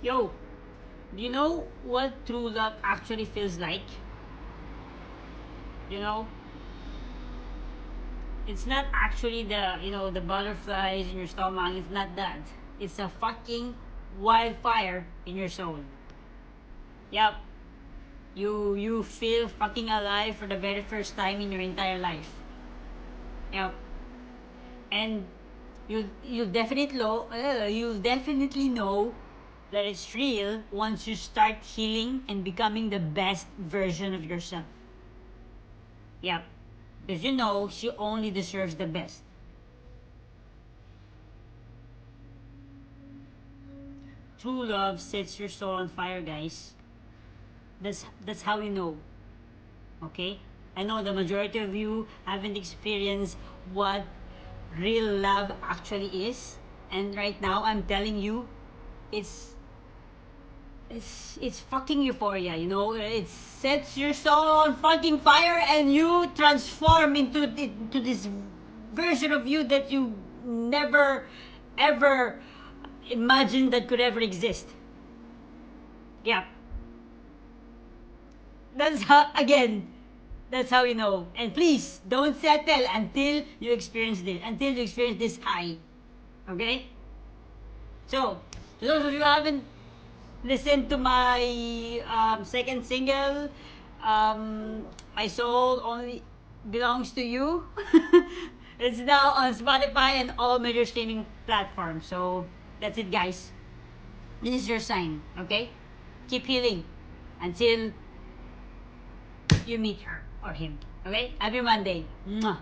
Yo, do you know what true love actually feels like? You know, it's not actually the butterflies in your stomach. It's not that. It's a fucking wildfire in your soul. Yep. You feel fucking alive for the very first time in your entire life. Yep. And you'll definitely know that it's real once you start healing and becoming the best version of yourself. Yep. Because you know she only deserves the best. True love sets your soul on fire, guys. That's how you know. Okay? I know the majority of you haven't experienced what real love actually is. And right now I'm telling you, it's it's fucking euphoria, you know? It sets your soul on fucking fire and you transform into this version of you that you never ever imagined that could ever exist. Yeah. That's how, again, that's how you know. And please, don't settle until you experience this, until you experience this high. Okay? So, to those of you who haven't listened to my second single, My Soul Only Belongs to You, it's now on Spotify and all major streaming platforms. So, that's it, guys. This is your sign, okay? Keep healing until you meet her or him. Okay? Happy Monday. Mwah.